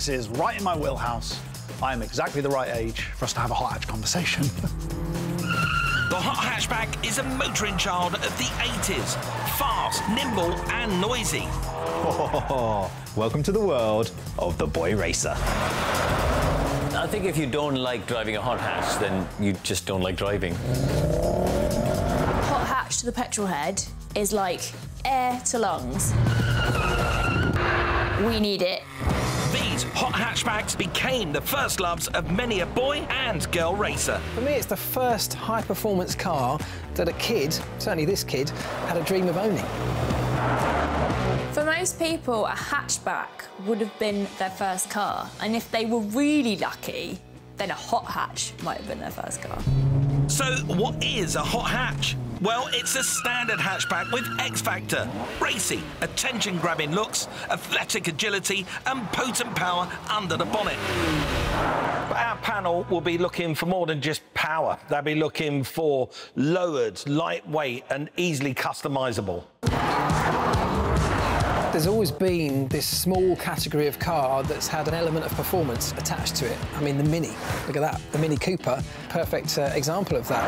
This is right in my wheelhouse. I am exactly the right age for us to have a hot hatch conversation. The hot hatchback is a motoring child of the 80s. Fast, nimble and noisy. Welcome to the world of the boy racer. I think if you don't like driving a hot hatch, then you just don't like driving. Hot hatch to the petrol head is like air to lungs. We need it. These hot hatchbacks became the first loves of many a boy and girl racer. For me, it's the first high-performance car that a kid, certainly this kid, had a dream of owning. For most people, a hatchback would have been their first car. And if they were really lucky, then a hot hatch might have been their first car. So what is a hot hatch? Well, it's a standard hatchback with X-Factor. Racy, attention-grabbing looks, athletic agility and potent power under the bonnet. But our panel will be looking for more than just power. They'll be looking for lowered, lightweight and easily customisable. There's always been this small category of car that's had an element of performance attached to it. I mean, the Mini, look at that, the Mini Cooper, perfect example of that.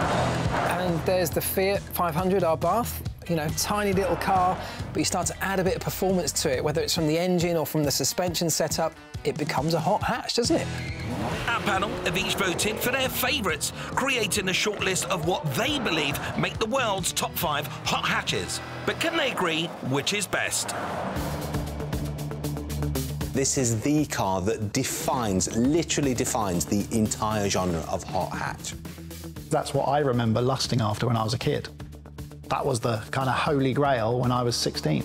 And there's the Fiat 500, our Bath, you know, tiny little car, but you start to add a bit of performance to it, whether it's from the engine or from the suspension setup, it becomes a hot hatch, doesn't it? Our panel have each voted for their favourites, creating a shortlist of what they believe make the world's top 5 hot hatches. But can they agree which is best? This is the car that defines, literally defines, the entire genre of hot hatch. That's what I remember lusting after when I was a kid. That was the kind of holy grail when I was 16.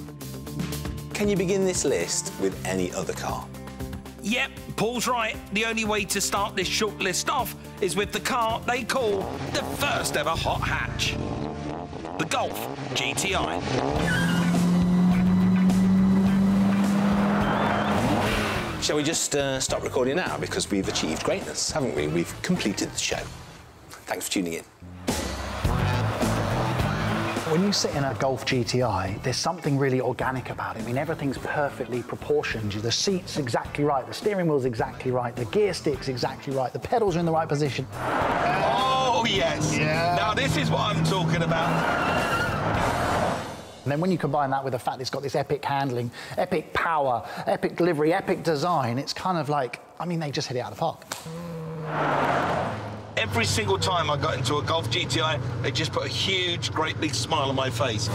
Can you begin this list with any other car? Yep, Paul's right. The only way to start this short list off is with the car they call the first ever hot hatch. The Golf GTI. Shall we just stop recording now, because we've achieved greatness, haven't we? We've completed the show. Thanks for tuning in. When you sit in a Golf GTI, there's something really organic about it. I mean, everything's perfectly proportioned. The seat's exactly right, the steering wheel's exactly right, the gear stick's exactly right, the pedals are in the right position. Oh, yes. Yeah. Now, this is what I'm talking about. And then when you combine that with the fact that it's got this epic handling, epic power, epic delivery, epic design, it's kind of like, I mean, they just hit it out of the park. Every single time I got into a Golf GTI, they just put a huge, great big smile on my face.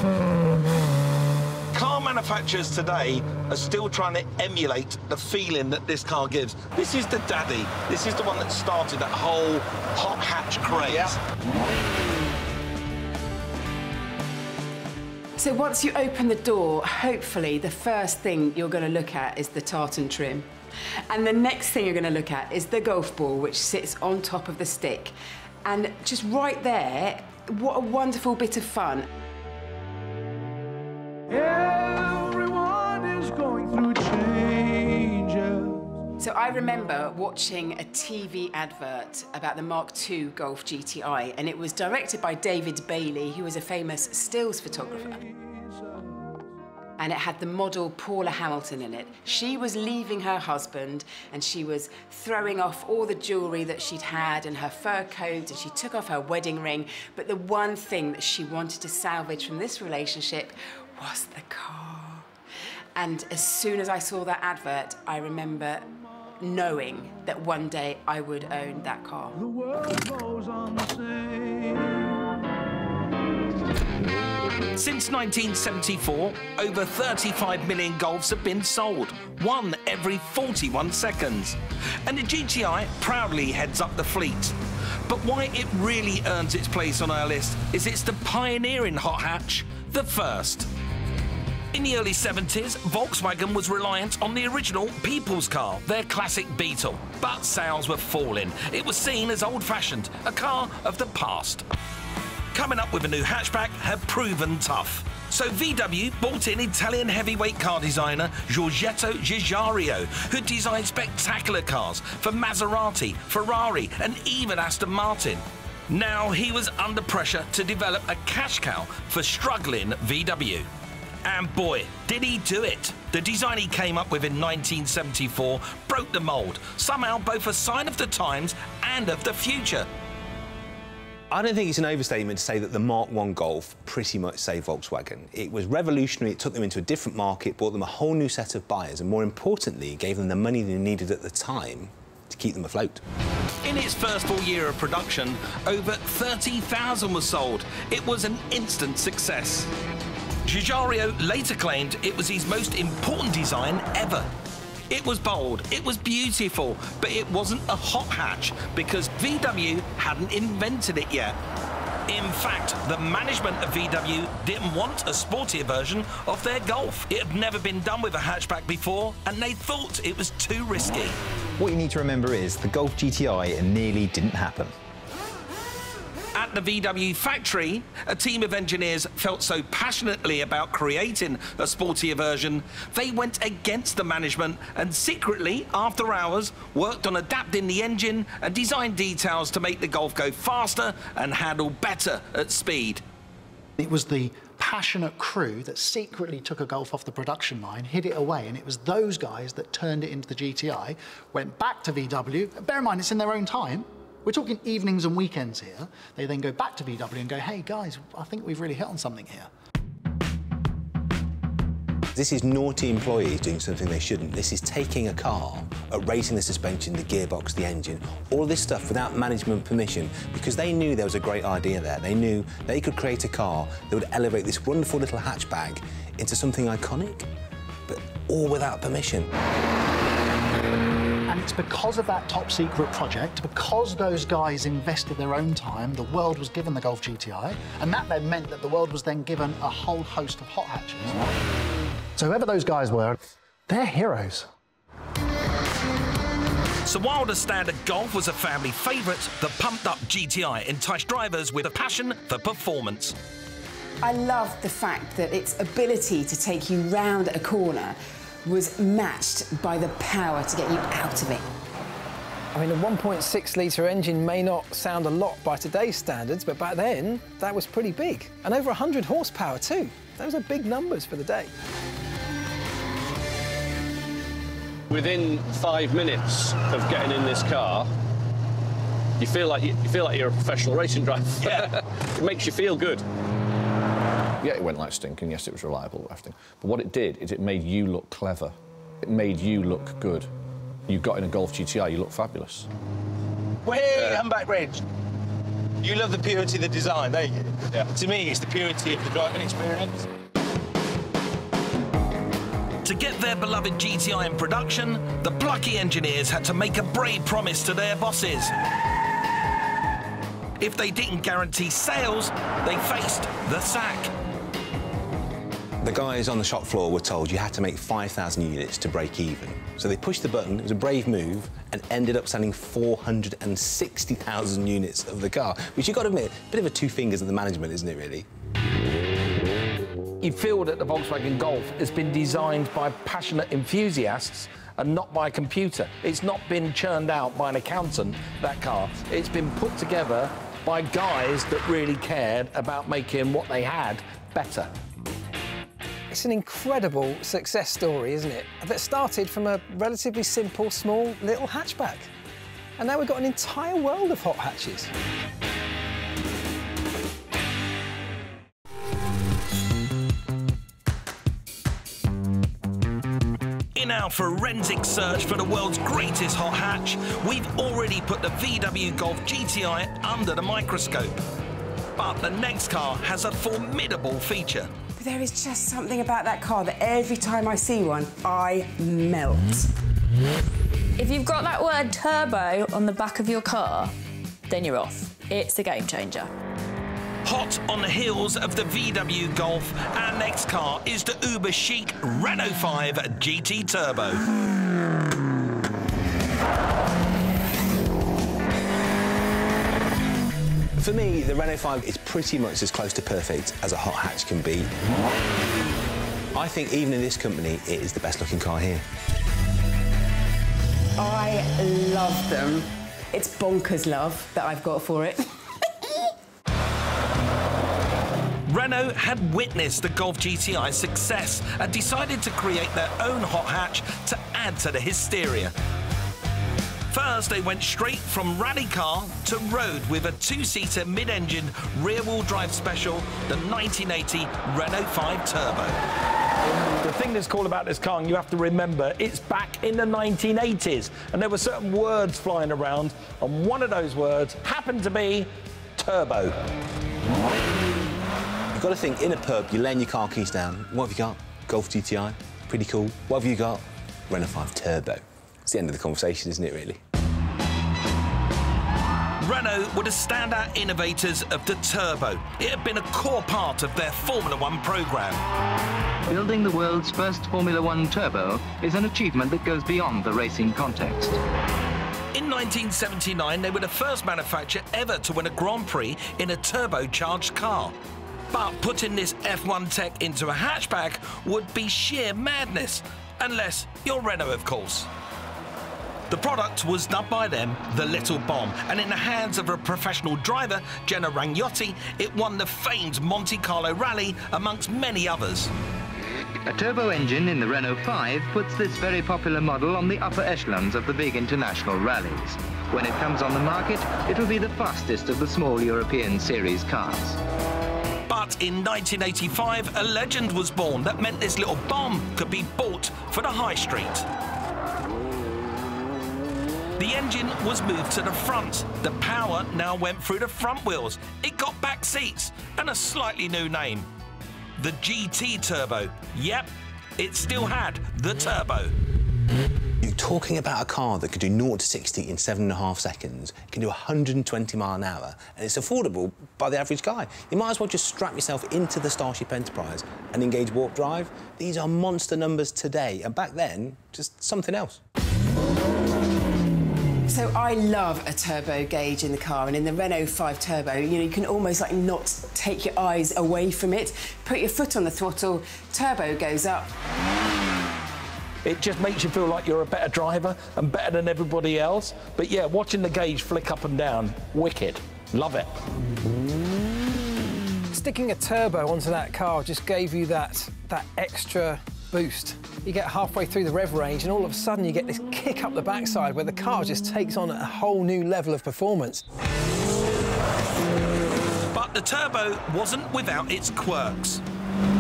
Car manufacturers today are still trying to emulate the feeling that this car gives. This is the daddy. This is the one that started that whole hot hatch craze. Yeah. So once you open the door, hopefully the first thing you're going to look at is the tartan trim. And the next thing you're going to look at is the golf ball, which sits on top of the stick. And just right there, what a wonderful bit of fun. Everyone is going through changes. So I remember watching a TV advert about the Mark II Golf GTI, and it was directed by David Bailey, who was a famous stills photographer. And it had the model Paula Hamilton in it. She was leaving her husband and she was throwing off all the jewellery that she'd had and her fur coat, and she took off her wedding ring. But the one thing that she wanted to salvage from this relationship was the car. And as soon as I saw that advert, I remember knowing that one day I would own that car. The world goes on the same. Since 1974, over 35 million Golfs have been sold, one every 41 seconds. And the GTI proudly heads up the fleet. But why it really earns its place on our list is it's the pioneering hot hatch, the first. In the early 70s, Volkswagen was reliant on the original people's car, their classic Beetle. But sales were falling. It was seen as old-fashioned, a car of the past. Coming up with a new hatchback had proven tough. So VW bought in Italian heavyweight car designer Giorgetto Giugiaro, who designed spectacular cars for Maserati, Ferrari and even Aston Martin. Now he was under pressure to develop a cash cow for struggling VW. And boy, did he do it. The design he came up with in 1974 broke the mould, somehow both a sign of the times and of the future. I don't think it's an overstatement to say that the Mark I Golf pretty much saved Volkswagen. It was revolutionary, it took them into a different market, brought them a whole new set of buyers, and more importantly, it gave them the money they needed at the time to keep them afloat. In its first full year of production, over 30,000 was sold. It was an instant success. Giugiaro later claimed it was his most important design ever. It was bold, it was beautiful, but it wasn't a hot hatch because VW hadn't invented it yet. In fact, the management of VW didn't want a sportier version of their Golf. It had never been done with a hatchback before, and they thought it was too risky. What you need to remember is the Golf GTI nearly didn't happen. At the VW factory, a team of engineers felt so passionately about creating a sportier version, they went against the management and secretly, after hours, worked on adapting the engine and designed details to make the Golf go faster and handle better at speed. It was the passionate crew that secretly took a Golf off the production line, hid it away, and it was those guys that turned it into the GTI, went back to VW. Bear in mind, it's in their own time. We're talking evenings and weekends here. They then go back to VW and go, hey, guys, I think we've really hit on something here. This is naughty employees doing something they shouldn't. This is taking a car, raising the suspension, the gearbox, the engine, all this stuff without management permission, because they knew there was a great idea there. They knew they could create a car that would elevate this wonderful little hatchback into something iconic, but all without permission. And it's because of that top secret project, because those guys invested their own time, the world was given the Golf GTI, and that then meant that the world was then given a whole host of hot hatches. So whoever those guys were, they're heroes. So while the standard Golf was a family favourite, the pumped-up GTI enticed drivers with a passion for performance. I love the fact that its ability to take you round a corner was matched by the power to get you out of it. I mean, a 1.6-litre engine may not sound a lot by today's standards, but back then, that was pretty big. And over 100 horsepower, too. Those are big numbers for the day. Within 5 minutes of getting in this car, you feel like you're a professional racing driver. Yeah. It makes you feel good. Yeah, it went like stinking. Yes, it was reliable, everything. But what it did is it made you look clever. It made you look good. You got in a Golf GTI, you look fabulous. Way humpback ridge. You love the purity of the design, don't you? Yeah. To me, it's the purity of the driving experience. To get their beloved GTI in production, the plucky engineers had to make a brave promise to their bosses. If they didn't guarantee sales, they faced the sack. The guys on the shop floor were told you had to make 5,000 units to break even. So they pushed the button, it was a brave move, and ended up selling 460,000 units of the car, which you've got to admit, a bit of a two fingers at the management, isn't it, really? You feel that the Volkswagen Golf has been designed by passionate enthusiasts and not by a computer. It's not been churned out by an accountant, that car. It's been put together by guys that really cared about making what they had better. It's an incredible success story, isn't it? That started from a relatively simple, small, little hatchback. And now we've got an entire world of hot hatches. In our forensic search for the world's greatest hot hatch, we've already put the VW Golf GTI under the microscope. But the next car has a formidable feature. There is just something about that car that every time I see one, I melt. If you've got that word turbo on the back of your car, then you're off. It's a game changer. Hot on the heels of the VW Golf, our next car is the uber chic Renault 5 GT Turbo. For me, the Renault 5 is pretty much as close to perfect as a hot hatch can be. I think even in this company, it is the best looking car here. I love them. It's bonkers love that I've got for it. Renault had witnessed the Golf GTI's success and decided to create their own hot hatch to add to the hysteria. First, they went straight from rally car to road with a two-seater mid-engine rear-wheel drive special, the 1980 Renault 5 Turbo. The thing that's cool about this car, and you have to remember, it's back in the 1980s, and there were certain words flying around, and one of those words happened to be turbo. You've got to think, in a pub, you're laying your car keys down. What have you got? Golf GTI, pretty cool. What have you got? Renault 5 Turbo. It's the end of the conversation, isn't it, really? Renault were the standout innovators of the Turbo. It had been a core part of their Formula One programme. Building the world's first Formula One Turbo is an achievement that goes beyond the racing context. In 1979, they were the first manufacturer ever to win a Grand Prix in a turbocharged car. But putting this F1 tech into a hatchback would be sheer madness, unless you're Renault, of course. The product was dubbed by them the Little Bomb, and in the hands of a professional driver, Geno Ragnotti, it won the famed Monte Carlo Rally, amongst many others. A turbo engine in the Renault 5 puts this very popular model on the upper echelons of the big international rallies. When it comes on the market, it will be the fastest of the small European series cars. But in 1985, a legend was born that meant this little bomb could be bought for the high street. The engine was moved to the front. The power now went through the front wheels. It got back seats and a slightly new name. The GT Turbo. Yep, it still had the turbo. You're talking about a car that could do 0 to 60 in 7.5 seconds, it can do 120 miles an hour, and it's affordable by the average guy. You might as well just strap yourself into the Starship Enterprise and engage warp drive. These are monster numbers today, and back then, just something else. So I love a turbo gauge in the car, and in the Renault 5 Turbo, you know, you can almost like not take your eyes away from it. Put your foot on the throttle, turbo goes up. It just makes you feel like you're a better driver and better than everybody else. But yeah, watching the gauge flick up and down, wicked. Love it. Sticking a turbo onto that car just gave you that extra boost. You get halfway through the rev range and all of a sudden you get this kick up the backside where the car just takes on a whole new level of performance. But the turbo wasn't without its quirks.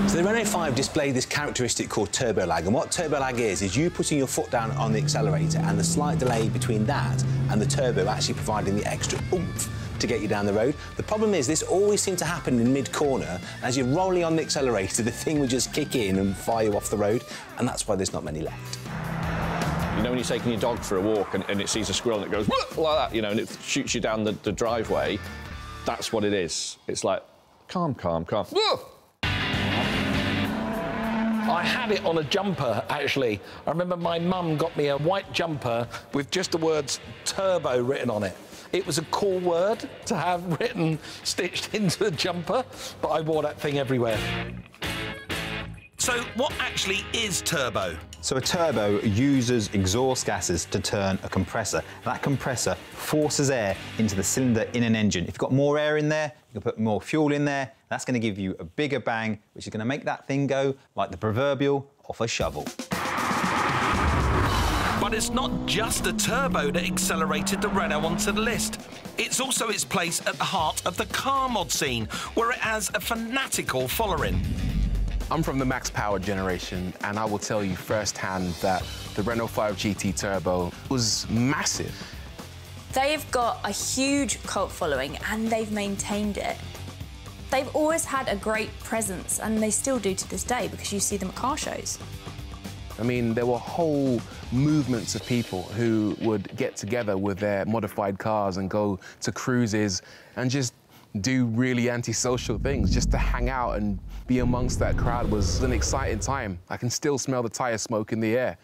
So the Renault 5 displayed this characteristic called turbo lag, and what turbo lag is you putting your foot down on the accelerator and the slight delay between that and the turbo actually providing the extra oomph to get you down the road. The problem is this always seemed to happen in mid-corner. As you're rolling on the accelerator, the thing would just kick in and fire you off the road, and that's why there's not many left. You know when you're taking your dog for a walk and it sees a squirrel and it goes like that, you know, and it shoots you down the driveway, that's what it is. It's like, calm, calm, calm. I had it on a jumper, actually. I remember my mum got me a white jumper with just the words turbo written on it. It was a cool word to have written, stitched into the jumper, but I wore that thing everywhere. So what actually is turbo? So a turbo uses exhaust gases to turn a compressor. That compressor forces air into the cylinder in an engine. If you've got more air in there, you can put more fuel in there. That's going to give you a bigger bang, which is going to make that thing go like the proverbial off a shovel. But it's not just the turbo that accelerated the Renault onto the list. It's also its place at the heart of the car mod scene, where it has a fanatical following. I'm from the max power generation, and I will tell you firsthand that the Renault 5 GT Turbo was massive. They've got a huge cult following, and they've maintained it. They've always had a great presence, and they still do to this day, because you see them at car shows. I mean, there were whole movements of people who would get together with their modified cars and go to cruises and just do really antisocial things. Just to hang out and be amongst that crowd was an exciting time. I can still smell the tyre smoke in the air.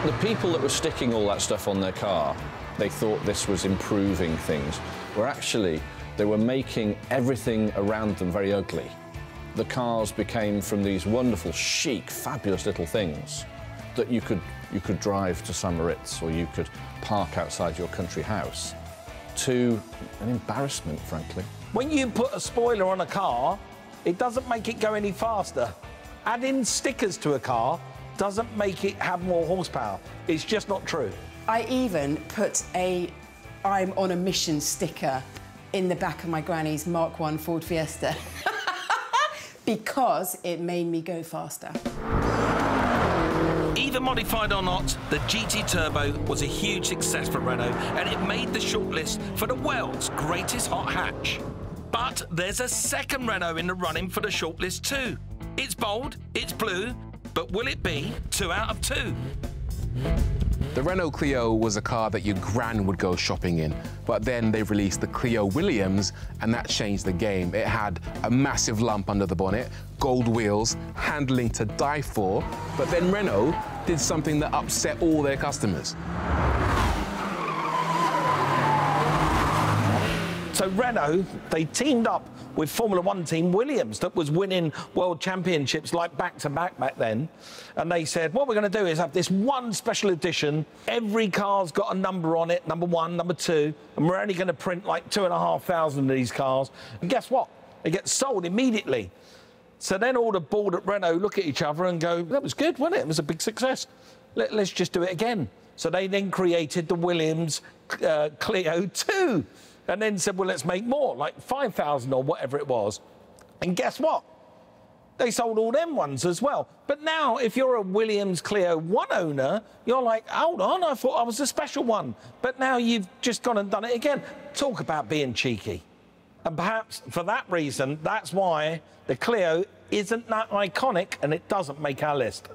The people that were sticking all that stuff on their car, they thought this was improving things, where actually they were making everything around them very ugly. The cars became from these wonderful, chic, fabulous little things that you could drive to St. Moritz, or you could park outside your country house, to an embarrassment, frankly. When you put a spoiler on a car, it doesn't make it go any faster. Adding stickers to a car doesn't make it have more horsepower. It's just not true. I even put a "I'm on a mission" sticker in the back of my granny's Mark I Ford Fiesta because it made me go faster. Either modified or not, the GT Turbo was a huge success for Renault, and it made the shortlist for the world's greatest hot hatch. But there's a second Renault in the running for the shortlist too. It's bold, it's blue, but will it be 2 out of 2? The Renault Clio was a car that your gran would go shopping in, but then they released the Clio Williams, and that changed the game. It had a massive lump under the bonnet, gold wheels, handling to die for, but then Renault did something that upset all their customers. So Renault, they teamed up with Formula One team Williams that was winning world championships like back-to-back back then. And they said, what we're going to do is have this one special edition. Every car's got a number on it, number 1, number 2, and we're only going to print like 2,500 of these cars. And guess what? They get sold immediately. So then all the board at Renault look at each other and go, that was good, wasn't it? It was a big success. Let's just do it again. So they then created the Williams Clio 2. And then said, well, let's make more, like 5,000 or whatever it was. And guess what? They sold all them ones as well. But now, if you're a Williams Clio 1 owner, you're like, hold on, I thought I was a special one. But now you've just gone and done it again. Talk about being cheeky. And perhaps for that reason, that's why the Clio isn't that iconic and it doesn't make our list.